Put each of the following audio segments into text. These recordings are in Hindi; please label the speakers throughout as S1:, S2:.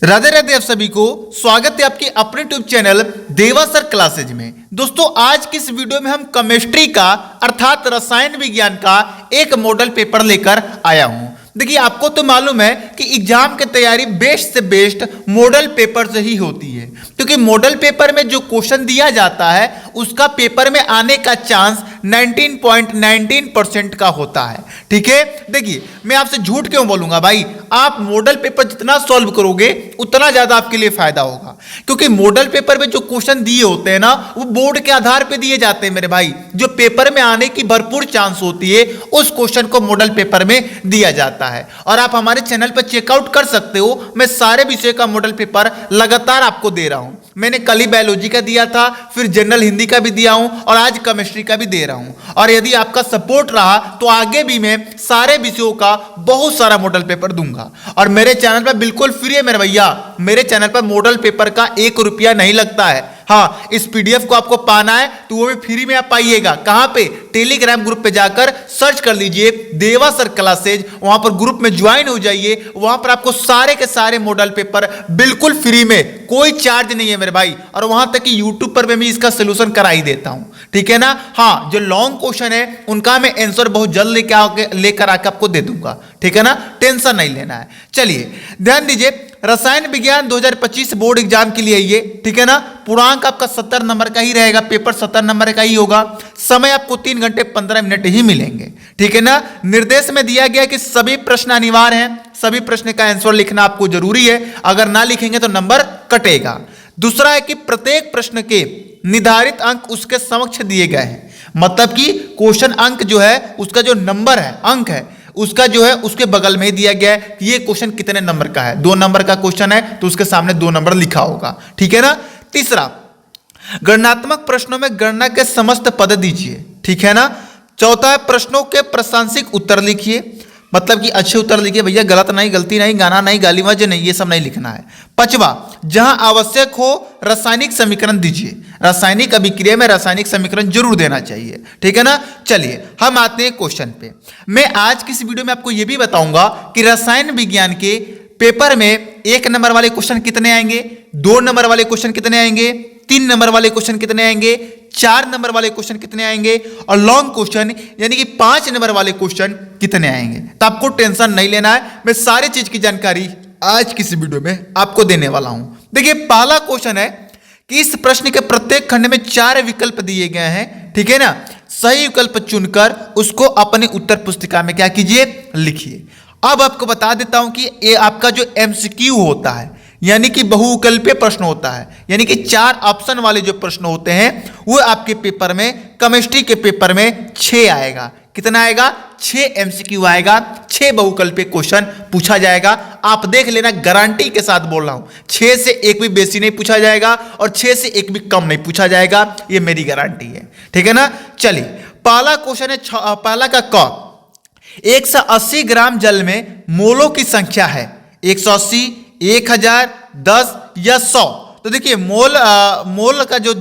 S1: राधे राधे आप सभी को स्वागत है आपके अपने यूट्यूब चैनल देवा सर क्लासेज में। दोस्तों आज की इस वीडियो में हम केमिस्ट्री का अर्थात रसायन विज्ञान का एक मॉडल पेपर लेकर आया हूं। देखिए आपको तो मालूम है कि एग्जाम की तैयारी बेस्ट से बेस्ट मॉडल पेपर से ही होती है, क्योंकि मॉडल पेपर में जो क्वेश्चन दिया जाता है उसका पेपर में आने का चांस 19.19% का होता है। ठीक है, देखिए मैं आपसे झूठ क्यों बोलूंगा भाई, आप मॉडल पेपर जितना सॉल्व करोगे उतना ज्यादा आपके लिए फायदा होगा, क्योंकि मॉडल पेपर में जो क्वेश्चन दिए होते हैं ना वो बोर्ड के आधार पे दिए जाते हैं मेरे भाई। जो पेपर में आने की भरपूर चांस होती है उस क्वेश्चन को मॉडल पेपर में दिया जाता है। और आप हमारे चैनल पर चेकआउट कर सकते हो, मैं सारे विषय का मॉडल पेपर लगातार आपको दे रहा हूं। मैंने कल ही बायोलॉजी का दिया था, फिर जनरल हिंदी का भी दिया हूं और आज केमिस्ट्री का भी दे रहा हूं। और यदि आपका सपोर्ट रहा तो आगे भी मैं सारे विषयों का बहुत सारा मॉडल पेपर दूंगा। और मेरे चैनल पर बिल्कुल फ्री है मेरे भैया, मेरे चैनल पर मॉडल पेपर का 1 रुपया नहीं लगता है। हाँ, इस पीडीएफ को आपको पाना है तो वो भी फ्री में आप पाइएगा। कहां पे? टेलीग्राम ग्रुप पे जाकर सर्च कर लीजिए देवा सर क्लासेज, वहां पर ग्रुप में ज्वाइन हो जाइए। वहां पर आपको सारे के सारे मॉडल पेपर बिल्कुल फ्री में, कोई चार्ज नहीं है मेरे भाई। और वहां तक कि यूट्यूब पर मैं इसका सोल्यूशन करा ही देता हूं, ठीक है ना। हाँ, जो लॉन्ग क्वेश्चन है उनका मैं आंसर बहुत जल्द लेकर आके आपको दे दूंगा, ठीक है ना, टेंशन नहीं लेना है। चलिए ध्यान दीजिए, रसायन विज्ञान 2025 बोर्ड एग्जाम के लिए ये, ठीक है ना। पूर्णांक आपका 70 नंबर का ही रहेगा, पेपर 70 नंबर का ही होगा। समय आपको 3 घंटे 15 मिनट ही मिलेंगे, ठीक है ना। निर्देश में दिया गया कि सभी प्रश्न अनिवार्य हैं, सभी प्रश्न का आंसर लिखना आपको जरूरी है, अगर ना लिखेंगे तो नंबर कटेगा। दूसरा है कि प्रत्येक प्रश्न के निर्धारित अंक उसके समक्ष दिए गए हैं, मतलब कि क्वेश्चन अंक जो है उसका जो नंबर है, अंक है उसका जो है उसके बगल में ही दिया गया है कि ये क्वेश्चन कितने नंबर का है। 2 नंबर का क्वेश्चन है तो उसके सामने 2 नंबर लिखा होगा, ठीक है ना। तीसरा, गणनात्मक प्रश्नों में गणना के समस्त पद दीजिए, ठीक है ना। चौथा है प्रश्नों के प्रासंगिक उत्तर लिखिए, मतलब कि अच्छे उत्तर लिखिए भैया, गलत नहीं, गलती नहीं, गाना नहीं, गालीवाज नहीं, ये सब नहीं लिखना है। पांचवा, जहां आवश्यक हो रासायनिक समीकरण दीजिए, रासायनिक अभिक्रिया में रासायनिक समीकरण जरूर देना चाहिए, ठीक है ना। चलिए हम आते हैं क्वेश्चन पे। मैं आज की इस वीडियो में आपको यह भी बताऊंगा कि रसायन विज्ञान के पेपर में 1 नंबर वाले क्वेश्चन कितने आएंगे, 2 नंबर वाले क्वेश्चन कितने आएंगे, 3 नंबर वाले क्वेश्चन कितने आएंगे, 4 नंबर वाले क्वेश्चन कितने आएंगे, और लॉन्ग क्वेश्चन यानी कि 5 नंबर वाले क्वेश्चन कितने आएंगे। तो आपको टेंशन नहीं लेना है, मैं सारी चीज की जानकारी आज की इस वीडियो में आपको देने वाला हूं। देखिए पहला क्वेश्चन है कि इस प्रश्न के प्रत्येक खंड में 4 विकल्प दिए गए हैं, ठीक है ना। सही विकल्प चुनकर उसको अपने उत्तर पुस्तिका में क्या कीजिए, लिखिए। अब आपको बता देता हूं कि ये आपका जो एमसीक्यू होता है यानी कि बहुविकल्पीय प्रश्न होता है, यानी कि 4 ऑप्शन वाले जो प्रश्न होते हैं वो आपके पेपर में, केमिस्ट्री के पेपर में 6 आएगा। कितना आएगा? 6 एमसीक्यू आएगा, 6 बहुविकल्पीय क्वेश्चन पूछा जाएगा। आप देख लेना, गारंटी के साथ बोल रहा हूं, 6 से एक भी बेसी नहीं पूछा जाएगा और 6 से एक भी कम नहीं पूछा जाएगा, ये मेरी गारंटी है, ठीक है ना। चलिए पहला क्वेश्चन है, पहला का क, 180 ग्राम जल में मोलों की संख्या है 180, 1000, 10 या 100। तो देखिए मोल का जो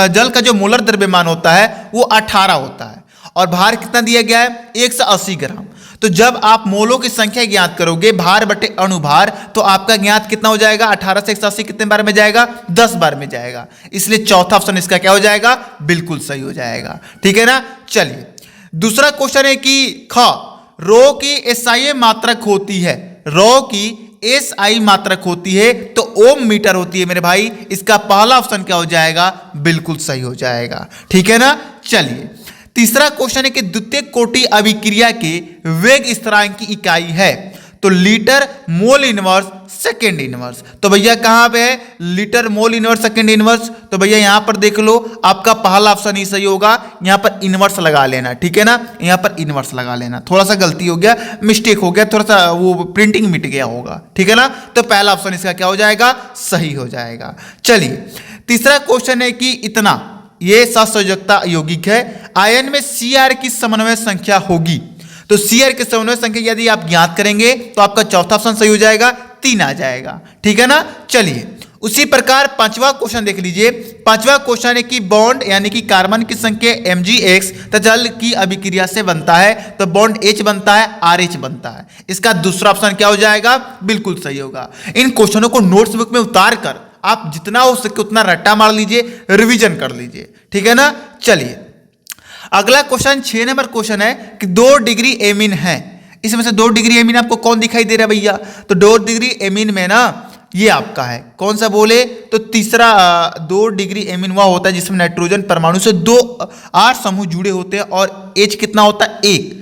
S1: जल का जो मोलर द्रव्यमान होता है वो 18 होता है और भार कितना दिया गया है, 180 ग्राम। तो जब आप मोलों की संख्या ज्ञात करोगे भार बटे अणुभार, तो आपका ज्ञात कितना हो जाएगा, 18 से 180 कितने बार में जाएगा, 10 बार में जाएगा। इसलिए चौथा ऑप्शन इसका क्या हो जाएगा, बिल्कुल सही हो जाएगा, ठीक है ना। चलिए दूसरा क्वेश्चन है कि ख, रो की एसआई मात्रक होती है, रो की एसआई मात्रक होती है तो ओम मीटर होती है मेरे भाई। इसका पहला ऑप्शन क्या हो जाएगा, बिल्कुल सही हो जाएगा, ठीक है ना। चलिए तीसरा क्वेश्चन है कि द्वितीय कोटि अभिक्रिया के वेग स्थिरांक की इकाई है, तो litre mole inverse second inverse. तो भैया कहां पे है, litre mole inverse second inverse. तो भैया यहां पर देख लो, आपका पहला ऑप्शन ही सही होगा, यहां पर इनवर्स लगा लेना, ठीक है ना, यहां पर इनवर्स लगा लेना। थोड़ा सा गलती हो गया, मिस्टेक हो गया, थोड़ा सा वो प्रिंटिंग मिट गया होगा, ठीक है ना। तो पहला ऑप्शन इसका क्या हो जाएगा, सही हो जाएगा। चलिए तीसरा क्वेश्चन है कि इतना, ये सहसंयोजकता यौगिक है, आयन में Cr की समन्वय संख्या होगी, तो Cr की समन्वय संख्या यदि आप ज्ञात करेंगे तो आपका चौथा ऑप्शन सही हो जाएगा, 3 आ जाएगा, ठीक है ना। चलिए उसी प्रकार पांचवा क्वेश्चन देख लीजिए। पांचवा क्वेश्चन है कि बॉन्ड यानी कि कार्बन की संख्या Mgx तथा जल की अभिक्रिया से बनता है तो बॉन्ड H बनता है, RH बनता है। इसका दूसरा ऑप्शन क्या हो जाएगा? बिल्कुल सही होगा। इन क्वेश्चनों को नोट्स बुक में उतार कर आप जितना हो सके उतना रट्टा मार लीजिए, रिवीजन कर लीजिए, ठीक है ना। चलिए अगला क्वेश्चन 6 नंबर क्वेश्चन है कि 2 डिग्री एमीन है। इसमें से 2 डिग्री एमीन आपको कौन दिखाई दे रहा है भैया? तो 2 डिग्री एमीन में ना ये आपका है कौन सा बोले तो तीसरा 2 डिग्री एमीन वह होता है जिसमें नाइट्रोजन परमाणु से 2 8 समूह जुड़े होते हैं और H कितना होता है? 1।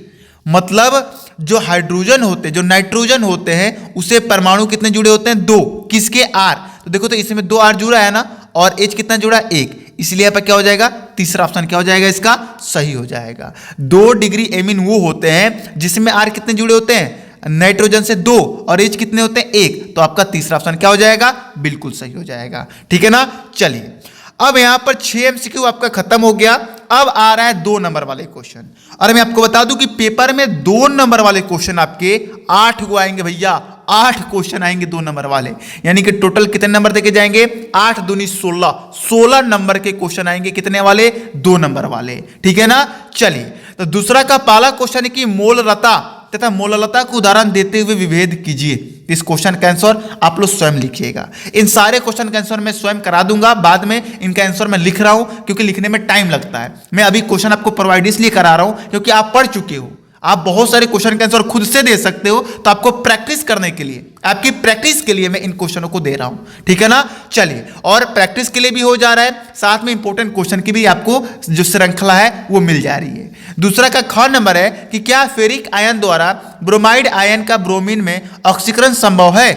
S1: मतलब जो हाइड्रोजन होते हैं, जो नाइट्रोजन होते हैं उसे परमाणु कितने जुड़े होते हैं? 2। किसके? R। तो देखो तो इसमें 2 R जुड़ा है ना और H कितना जुड़ा? 1। इसलिए यहाँ पर क्या हो जाएगा? तीसरा ऑप्शन क्या हो जाएगा? इसका सही हो जाएगा। 2 डिग्री एमीन वो होते हैं जिसमें R कितने जुड़े होते हैं? नाइट्रोजन से 2 और H कितने होते हैं? 1। तो आपका तीसरा ऑप्शन क्या हो जाएगा? बिल्कुल सही हो जाएगा, ठीक है ना। चलिए अब यहां पर 6 MCQ आपका खत्म हो गया। अब आ रहा है 2 नंबर वाले क्वेश्चन। और मैं आपको बता दूं कि पेपर में 2 नंबर वाले क्वेश्चन आपके 8 को आएंगे भैया। 8 क्वेश्चन आएंगे 2 नंबर वाले, यानी कि टोटल कितने नंबर देके जाएंगे? 8 दूनी 16। 16 नंबर के क्वेश्चन आएंगे। कितने वाले? 2 नंबर वाले, ठीक है ना। चलिए तो दूसरा का पहला क्वेश्चन है कि मोलरता तथा मोललता को उदाहरण देते हुए विभेद कीजिए। इस क्वेश्चन का आंसर आप लोग स्वयं लिखिएगा। इन सारे क्वेश्चन का आंसर मैं स्वयं करा दूंगा, बाद में इनका आंसर मैं लिख रहा हूं क्योंकि लिखने में टाइम लगता है। मैं अभी क्वेश्चन आपको प्रोवाइड इसलिए करा रहा हूं क्योंकि आप पढ़ चुके हो, आप बहुत सारे क्वेश्चन के आंसर खुद से दे सकते हो, तो आपको प्रैक्टिस करने के लिए, आपकी प्रैक्टिस के लिए मैं इन क्वेश्चनों को दे रहा हूं, ठीक है ना। चलिए और प्रैक्टिस के लिए भी हो जा रहा है, साथ में इंपॉर्टेंट क्वेश्चन की भी आपको जो श्रृंखला है वो मिल जा रही है। दूसरा का ख नंबर है कि क्या फेरिक आयन द्वारा ब्रोमाइड आयन का ब्रोमीन में ऑक्सीकरण संभव है?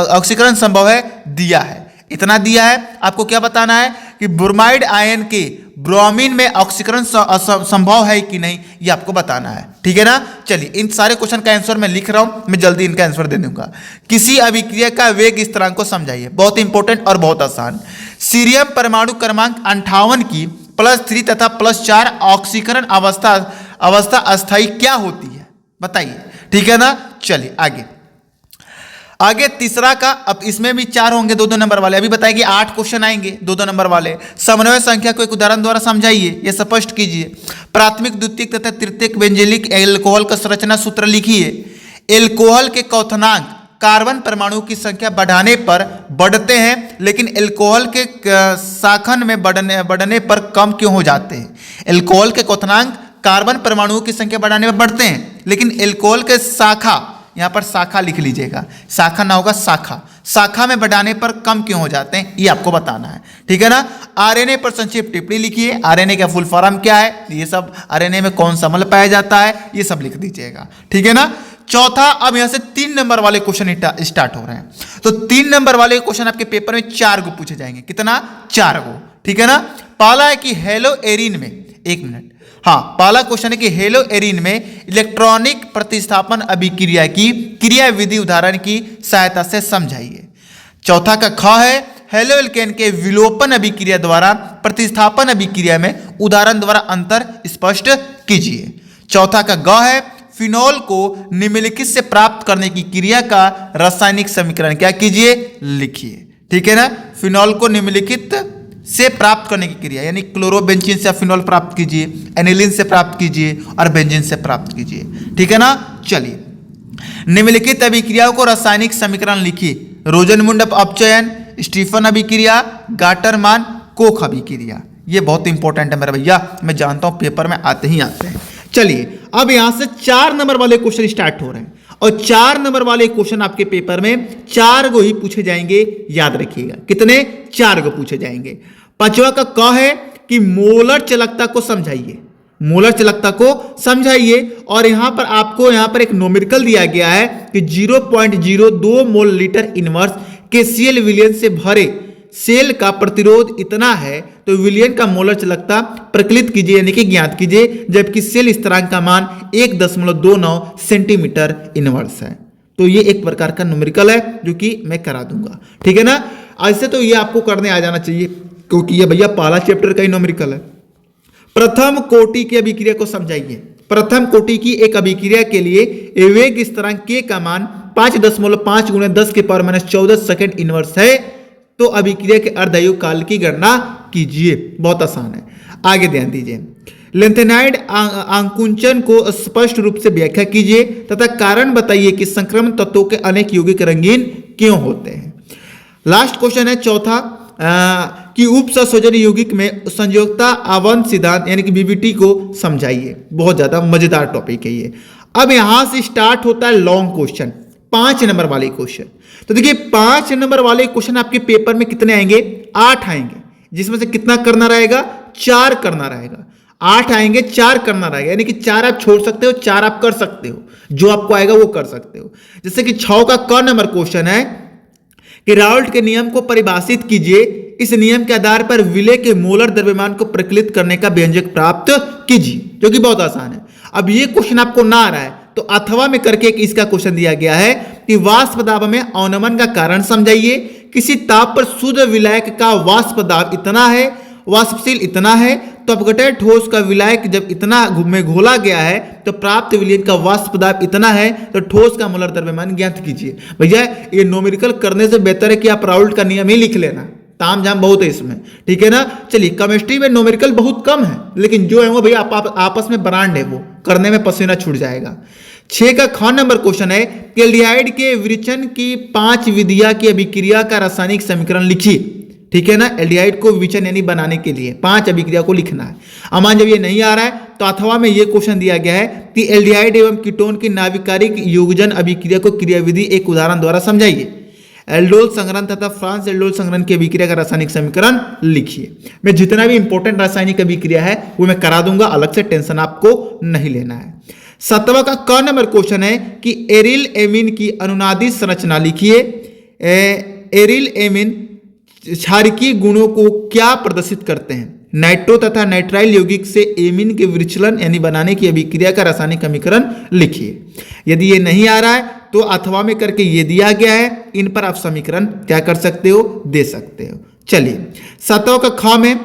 S1: ऑक्सीकरण संभव है, दिया है। इतना दिया है, आपको क्या बताना है कि ब्रोमाइड आयन के ब्रोमीन में ऑक्सीकरण संभव है कि नहीं, ये आपको बताना है, ठीक है ना। चलिए इन सारे क्वेश्चन का आंसर मैं लिख रहा हूं, मैं जल्दी इनका आंसर दे दूंगा। किसी अभिक्रिया का वेग स्थिरांक को समझाइए। बहुत इंपॉर्टेंट और बहुत आसान। सीरियम परमाणु क्रमांक 58 की +3 तथा +4 ऑक्सीकरण अवस्था अस्थायी क्या होती है? बताइए, ठीक है ना। चलिए आगे तीसरा का, अब इसमें भी 4 होंगे 2-2 नंबर वाले। अभी बताइए कि 8 क्वेश्चन आएंगे 2-2 नंबर वाले। समन्वय संख्या को एक उदाहरण द्वारा समझाइए, यह स्पष्ट कीजिए। प्राथमिक, द्वितीयक तथा तृतीयक बेंजीलिक एल्कोहल का संरचना सूत्र लिखिए। एल्कोहल के क्वथनांक कार्बन परमाणु की संख्या बढ़ाने पर बढ़ते हैं, लेकिन एल्कोहल के शाखन में बढ़ने पर कम क्यों हो जाते हैं? एल्कोहल के क्वथनांक कार्बन परमाणुओं की संख्या बढ़ाने पर बढ़ते हैं, लेकिन एल्कोहल के शाखा, यहां पर शाखा लिख लीजिएगा, शाखा ना होगा शाखा में बढ़ाने पर कम क्यों हो जाते हैं, ये आपको बताना है, ठीक है ना। आरएनए पर संक्षिप्त टिप्पणी लिखिए। आरएनए का फुल फॉर्म क्या है, ये सब, आरएनए में कौन सा अम्ल पाया जाता है, ये सब लिख दीजिएगा, ठीक है ना। चौथा, अब यहां से 3 नंबर वाले क्वेश्चन स्टार्ट हो रहे हैं। तो 3 नंबर वाले क्वेश्चन आपके पेपर में 4 को पूछे जाएंगे। कितना? 4 को, ठीक है ना। पहला है कि हेलो एरिन में, 1 मिनट, हाँ, पहला क्वेश्चन है कि हेलो एरिन में इलेक्ट्रॉनिक प्रतिस्थापन अभिक्रिया की क्रिया विधि उदाहरण की सहायता से समझाइए। चौथा का ख है हेलो एल्केन के विलोपन अभिक्रिया द्वारा प्रतिस्थापन अभिक्रिया में उदाहरण द्वारा अंतर स्पष्ट कीजिए। चौथा का ग है फिनॉल को निम्नलिखित से प्राप्त करने की क्रिया का रासायनिक समीकरण क्या कीजिए, लिखिए, ठीक है ना। फिनॉल को निम्नलिखित से प्राप्त करने की क्रिया, यानी क्लोरोबेंजीन से फिनॉल प्राप्त कीजिए, एनिलीन से प्राप्त कीजिए और बेंजीन से प्राप्त कीजिए, ठीक है ना। चलिए निम्नलिखित अभिक्रियाओं को रासायनिक समीकरण लिखिए। रोजनमुंड अपचयन, स्टीफन अभिक्रिया, गाटरमान कोख अभिक्रिया। ये बहुत इंपॉर्टेंट है मेरे भैया, मैं जानता हूं पेपर में आते ही आते हैं। चलिए अब यहां से 4 नंबर वाले क्वेश्चन स्टार्ट हो रहे हैं और 4 नंबर वाले क्वेश्चन आपके पेपर में 4 को ही पूछे जाएंगे, याद रखिएगा। कितने? 4 को पूछे जाएंगे। 5वां का क है कि मोलर चालकता को समझाइए। मोलर चालकता को समझाइए और यहां पर आपको यहां पर एक न्यूमेरिकल दिया गया है कि 0.02 मोल लीटर इनवर्स के सीएल विलयन से भरे सेल का प्रतिरोध इतना है, तो विलयन का मोलर चालकता प्रकलित कीजिए, यानी कि ज्ञात कीजिए, जबकि सेल स्थिरांक का मान 1.29 सेंटीमीटर इनवर्स है। तो ये एक प्रकार का न्यूमेरिकल है जो कि मैं करा दूंगा, ठीक है ना। ऐसे तो ये आपको करने आ जाना चाहिए क्योंकि ये भैया पहला चैप्टर का ही न्यूमेरिकल है। प्रथम कोटि की अभिक्रिया को समझाइए। प्रथम कोटि की एक अभिक्रिया के लिए वेग स्थिरांक के का मान 5.5 × 10⁻⁻14 सेकंड इनवर्स है, तो अभिक्रिया के अर्धायु काल की गणना कीजिए। बहुत आसान है, आगे ध्यान दीजिए। लेंथेनाइड आकुंचन को स्पष्ट रूप से व्याख्या कीजिए तथा कारण बताइए कि संक्रमण तत्वों के अनेक यौगिक रंगीन क्यों होते हैं। लास्ट क्वेश्चन है चौथा, कि उप सहसंयोजन यौगिक में संयोजकता आवंत सिद्धांत यानी कि बीबीटी को समझाइए। बहुत ज्यादा मजेदार टॉपिक है ये। अब यहां से स्टार्ट होता है लॉन्ग क्वेश्चन, 5 नंबर वाले क्वेश्चन। तो देखिए 5 नंबर वाले क्वेश्चन आपके पेपर में कितने आएंगे? 8 आएंगे, जिसमें से कितना करना रहेगा? 4 करना रहेगा। 8 आएंगे, 4 करना रहेगा, यानी कि 4 आप छोड़ सकते हो, 4 आप कर सकते हो, जो आपको आएगा वो कर सकते हो। जैसे कि 6 का क नंबर क्वेश्चन है कि राउल्ट के नियम को परिभाषित कीजिए, इस नियम के आधार पर विलय के मोलर द्रव्यमान को प्रकलित करने का व्यंजक प्राप्त कीजिए, जो कि बहुत आसान है। अब ये क्वेश्चन आपको ना आ रहा है तो अथवा में करके एक इसका क्वेश्चन दिया गया है कि वाष्प दाब में अवनमन का कारण समझाइए। किसी ताप पर शुद्ध विलायक का वाष्प दाब इतना है, वाष्पशील इतना है, तो अपघटय ठोस का विलायक जब इतना में घोला गया है तो प्राप्त विलयन का वाष्प दाब इतना है, तो ठोस का मोलर द्रव्यमान ज्ञात कीजिए। भैया ये न्यूमेरिकल करने से बेहतर है कि आप राउल्ट का नियम ही लिख लेना, ताम झाम बहुत है इसमें, ठीक है ना। चलिए केमिस्ट्री में न्यूमेरिकल बहुत कम है, लेकिन जो है वो भैया आप आपस में ब्रांड है, वो करने में पसीना छूट जाएगा। 6 का ख नंबर क्वेश्चन है कि एल्डिहाइड के विचलन की 5 विधियां की अभिक्रिया का रासायनिक समीकरण लिखिए। ठीक है ना, एल्डिहाइड को विचलन यानी बनाने के लिए 5 अभिक्रिया को लिखना है। अमान जब ये नहीं आ रहा है तो अथवा में ये क्वेश्चन दिया गया है कि एल्डिहाइड एवं कीटोन की नाविकारिक योगजन अभिक्रिया को क्रियाविधि एक उदाहरण द्वारा समझाइए। एल्डोल संग्रहण तथा फ्रांस एल्डोल संग्रहण की अभिक्रिया का रासायनिक समीकरण लिखिए। मैं जितना भी इंपॉर्टेंट रासायनिक अभिक्रिया है वो मैं करा दूंगा, अलग से टेंशन आपको नहीं लेना है। 7वां का क नंबर क्वेश्चन है कि एरिल एमीन की अनुनादित संरचना लिखिए। एरिल एमीन क्षारकीय गुणों को क्या प्रदर्शित करते हैं? नाइट्रो तथा नाइट्राइल यौगिक से एमीन के विचलन यानी बनाने की अभिक्रिया का रासायनिक समीकरण लिखिए। यदि ये नहीं आ रहा है तो अथवा में करके ये दिया गया है, इन पर आप समीकरण क्या कर सकते हो? दे सकते हो। चलिए 7वां का ख में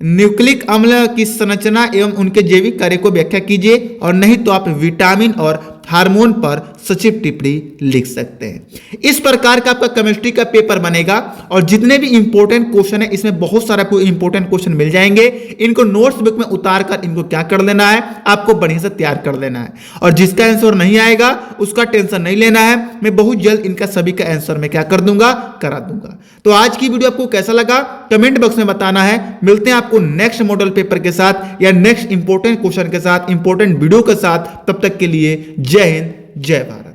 S1: न्यूक्लिक अम्ल की संरचना एवं उनके जैविक कार्य को व्याख्या कीजिए, और नहीं तो आप विटामिन और हार्मोन पर सचिव टिप्पणी लिख सकते हैं। इस प्रकार का आपका केमिस्ट्री का पेपर बनेगा, और जितने भी इंपॉर्टेंट क्वेश्चन है इसमें बहुत सारे आपको इंपॉर्टेंट क्वेश्चन मिल जाएंगे। इनको नोट्स बुक में उतार कर इनको क्या कर लेना है? आपको बढ़िया से तैयार कर लेना है, और जिसका आंसर नहीं आएगा उसका टेंशन नहीं लेना है। मैं बहुत जल्द इनका सभी का आंसर मैं क्या कर दूंगा? करा दूंगा। तो आज की वीडियो आपको कैसा लगा कमेंट बॉक्स में बताना है। मिलते हैं आपको नेक्स्ट मॉडल पेपर के साथ या नेक्स्ट इंपॉर्टेंट क्वेश्चन के साथ, इंपॉर्टेंट वीडियो के साथ। तब तक के लिए जय हिंद, जय भारत।